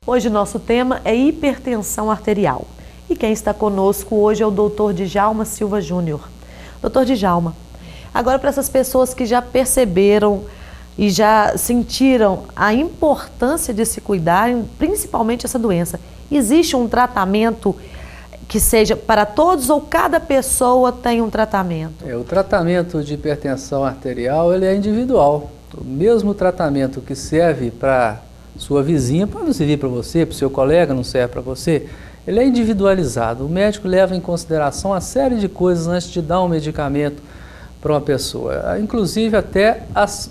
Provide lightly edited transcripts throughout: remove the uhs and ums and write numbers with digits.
Hoje nosso tema é hipertensão arterial. E quem está conosco hoje é o Dr. Djalma Silva Júnior. Dr. Djalma, agora para essas pessoas que já perceberam e já sentiram a importância de se cuidarem, principalmente essa doença, existe um tratamento que seja para todos ou cada pessoa tem um tratamento? O tratamento de hipertensão arterial ele é individual. O mesmo tratamento que serve para sua vizinha pode não servir para você, para o seu colega não serve para você. Ele é individualizado. O médico leva em consideração uma série de coisas antes de dar um medicamento para uma pessoa, inclusive até as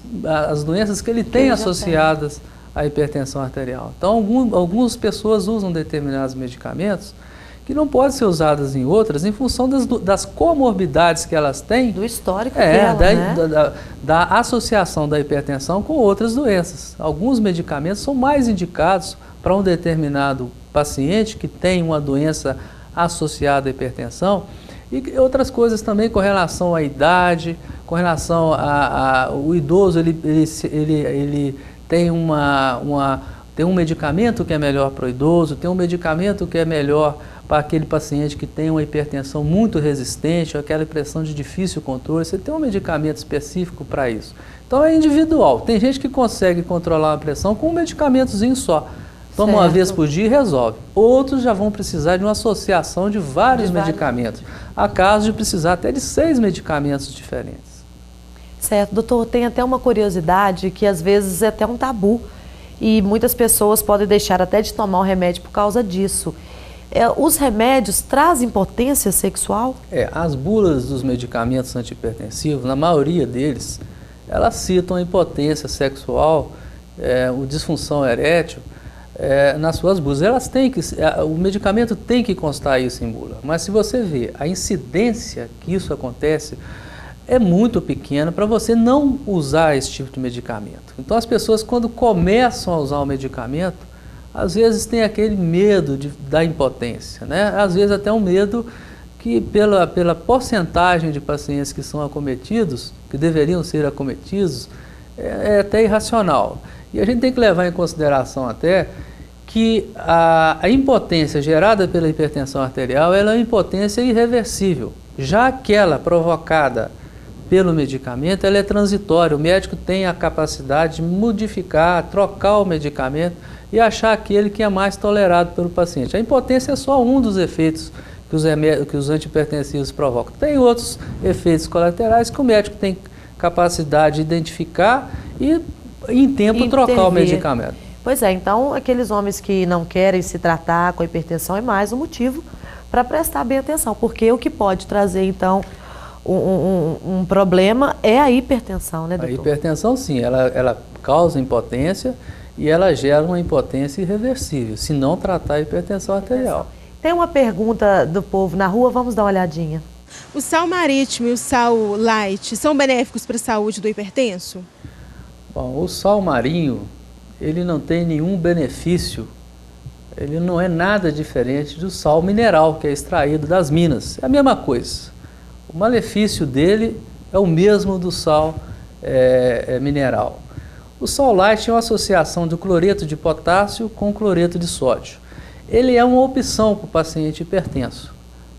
doenças que ele tem associadas à hipertensão arterial. Então, algumas pessoas usam determinados medicamentos que não podem ser usadas em outras em função das comorbidades que elas têm. Do histórico dela, né? Da associação da hipertensão com outras doenças. Alguns medicamentos são mais indicados para um determinado paciente que tem uma doença associada à hipertensão e outras coisas também com relação à idade, com relação o idoso, ele tem tem um medicamento que é melhor para o idoso, tem um medicamento que é melhor para aquele paciente que tem uma hipertensão muito resistente, aquela pressão de difícil controle, você tem um medicamento específico para isso. Então é individual. Tem gente que consegue controlar a pressão com um medicamentozinho só. Toma uma vez por dia e resolve. Outros já vão precisar de uma associação de vários medicamentos. Há casos de precisar até de 6 medicamentos diferentes. Certo, doutor, tem até uma curiosidade que às vezes é até um tabu. E muitas pessoas podem deixar até de tomar o remédio por causa disso. Os remédios trazem impotência sexual? As bulas dos medicamentos antihipertensivos, na maioria deles, elas citam a impotência sexual, a disfunção erétil, nas suas bulas. O medicamento tem que constar isso em bula, mas se você vê a incidência que isso acontece, é muito pequena para você não usar esse tipo de medicamento. Então as pessoas quando começam a usar o medicamento, às vezes tem aquele medo da impotência, né? Às vezes até um medo que pela porcentagem de pacientes que são acometidos, que deveriam ser acometidos, é até irracional. E a gente tem que levar em consideração até que a impotência gerada pela hipertensão arterial ela é uma impotência irreversível. Já aquela provocada pelo medicamento, ela é transitória. O médico tem a capacidade de modificar, trocar o medicamento e achar aquele que é mais tolerado pelo paciente. A impotência é só um dos efeitos que os antihipertensivos provocam. Tem outros efeitos colaterais que o médico tem capacidade de identificar e, em tempo, trocar o medicamento. Pois é, então aqueles homens que não querem se tratar com a hipertensão é mais um motivo para prestar bem atenção, porque o que pode trazer, então, um problema é a hipertensão, né, doutor? A hipertensão, sim, ela causa impotência e ela gera uma impotência irreversível, se não tratar a hipertensão arterial. Tem uma pergunta do povo na rua, vamos dar uma olhadinha. O sal marítimo e o sal light são benéficos para a saúde do hipertenso? Bom, o sal marinho, ele não tem nenhum benefício, ele não é nada diferente do sal mineral que é extraído das minas, é a mesma coisa. O malefício dele é o mesmo do sal mineral. O sal light é uma associação do cloreto de potássio com cloreto de sódio. Ele é uma opção para o paciente hipertenso,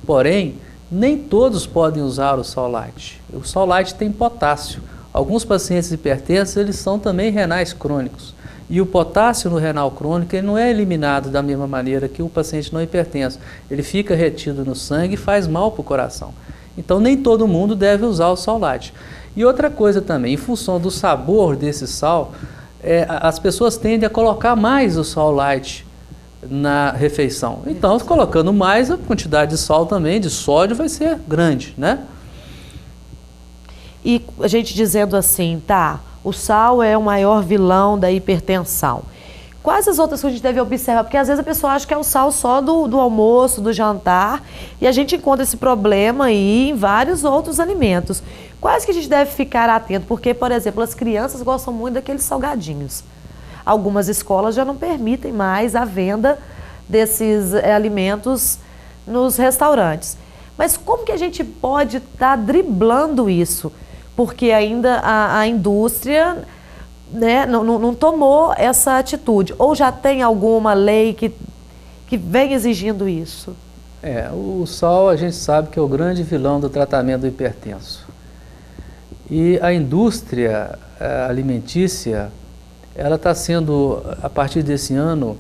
porém, nem todos podem usar o sal light. O sal light tem potássio. Alguns pacientes hipertensos, eles são também renais crônicos. E o potássio no renal crônico ele não é eliminado da mesma maneira que o paciente não hipertenso. Ele fica retido no sangue e faz mal para o coração. Então, nem todo mundo deve usar o sal light. E outra coisa também, em função do sabor desse sal, as pessoas tendem a colocar mais o sal light na refeição. Então, colocando mais, a quantidade de sal também, de sódio, vai ser grande, né? E a gente dizendo assim, tá, o sal é o maior vilão da hipertensão. Quais as outras coisas a gente deve observar? Porque às vezes a pessoa acha que é o sal só do almoço, do jantar, e a gente encontra esse problema aí em vários outros alimentos. Quais que a gente deve ficar atento? Porque, por exemplo, as crianças gostam muito daqueles salgadinhos. Algumas escolas já não permitem mais a venda desses alimentos nos restaurantes. Mas como que a gente pode estar driblando isso? Porque ainda a indústria né, não tomou essa atitude? Ou já tem alguma lei que vem exigindo isso? O sal a gente sabe que é o grande vilão do tratamento do hipertenso. E a indústria alimentícia, ela está sendo, a partir desse ano,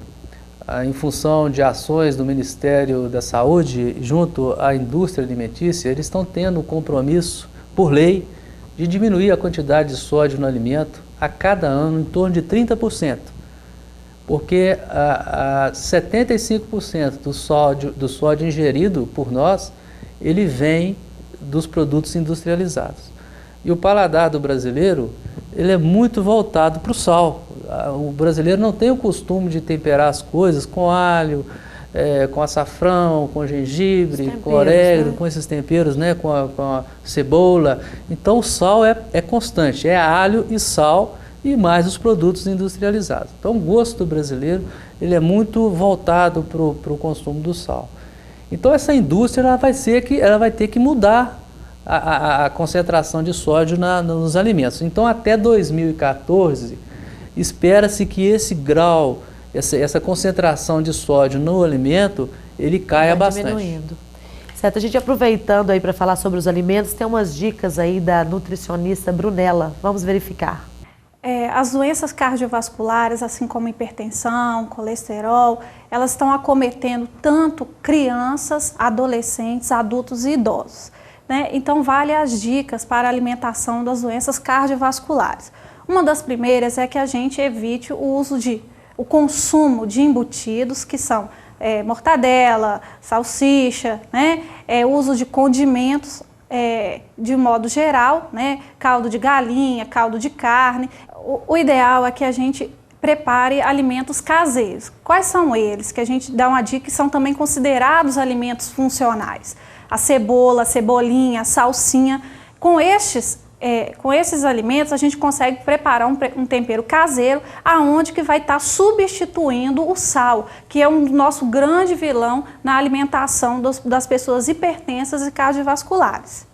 em função de ações do Ministério da Saúde, junto à indústria alimentícia, eles estão tendo um compromisso, por lei, de diminuir a quantidade de sódio no alimento a cada ano em torno de 30%. Porque 75% do sódio ingerido por nós, ele vem dos produtos industrializados. E o paladar do brasileiro, ele é muito voltado para o sal. O brasileiro não tem o costume de temperar as coisas com alho, com açafrão, com gengibre, com orégano, né? Com esses temperos, né? com a cebola. Então o sal é constante, é alho e sal e mais os produtos industrializados. Então o gosto do brasileiro, ele é muito voltado para o consumo do sal. Então essa indústria ela vai ter que mudar a concentração de sódio nos alimentos. Então até 2014, espera-se que esse grau, essa concentração de sódio no alimento, ele caia bastante. Diminuindo. Certo, a gente aproveitando aí para falar sobre os alimentos, tem umas dicas aí da nutricionista Brunella. Vamos verificar. As doenças cardiovasculares, assim como hipertensão, colesterol, elas estão acometendo tanto crianças, adolescentes, adultos e idosos, né? Então, vale as dicas para a alimentação das doenças cardiovasculares. Uma das primeiras é que a gente evite o consumo de embutidos, que são mortadela, salsicha, né? O uso de condimentos de modo geral, né? Caldo de galinha, caldo de carne. O ideal é que a gente prepare alimentos caseiros. Quais são eles? Que a gente dá uma dica que são também considerados alimentos funcionais. A cebola, a cebolinha, a salsinha. Com esses alimentos, a gente consegue preparar um tempero caseiro, aonde que vai estar substituindo o sal, que é um nosso grande vilão na alimentação das pessoas hipertensas e cardiovasculares.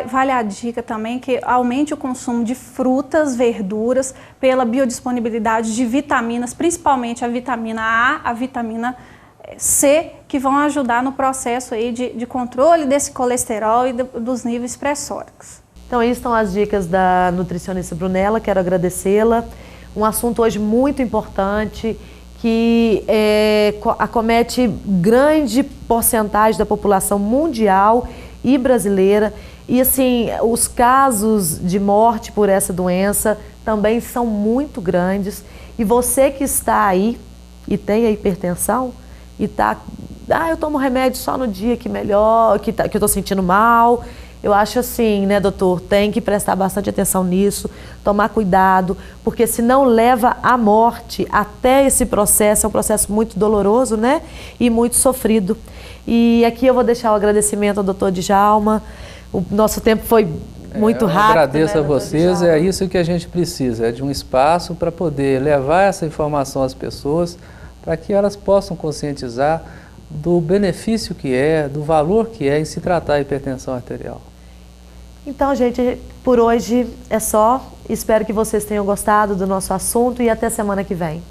Vale a dica também que aumente o consumo de frutas, verduras, pela biodisponibilidade de vitaminas, principalmente a vitamina A, a vitamina C, que vão ajudar no processo aí de controle desse colesterol e dos níveis pressóricos. Então, aí estão as dicas da nutricionista Brunella, quero agradecê-la. Um assunto hoje muito importante, que acomete grande porcentagem da população mundial e brasileira. E assim, os casos de morte por essa doença também são muito grandes. E você que está aí e tem a hipertensão, e eu tomo remédio só no dia que melhor, que eu estou sentindo mal. Eu acho assim, né, doutor, tem que prestar bastante atenção nisso, tomar cuidado, porque senão leva à morte. Até esse processo, é um processo muito doloroso, né, e muito sofrido. E aqui eu vou deixar o agradecimento ao doutor Djalma. O nosso tempo foi muito rápido. Eu agradeço, né, a vocês, é isso que a gente precisa, é de um espaço para poder levar essa informação às pessoas, para que elas possam conscientizar do benefício que do valor que em se tratar a hipertensão arterial. Então, gente, por hoje é só. Espero que vocês tenham gostado do nosso assunto e até semana que vem.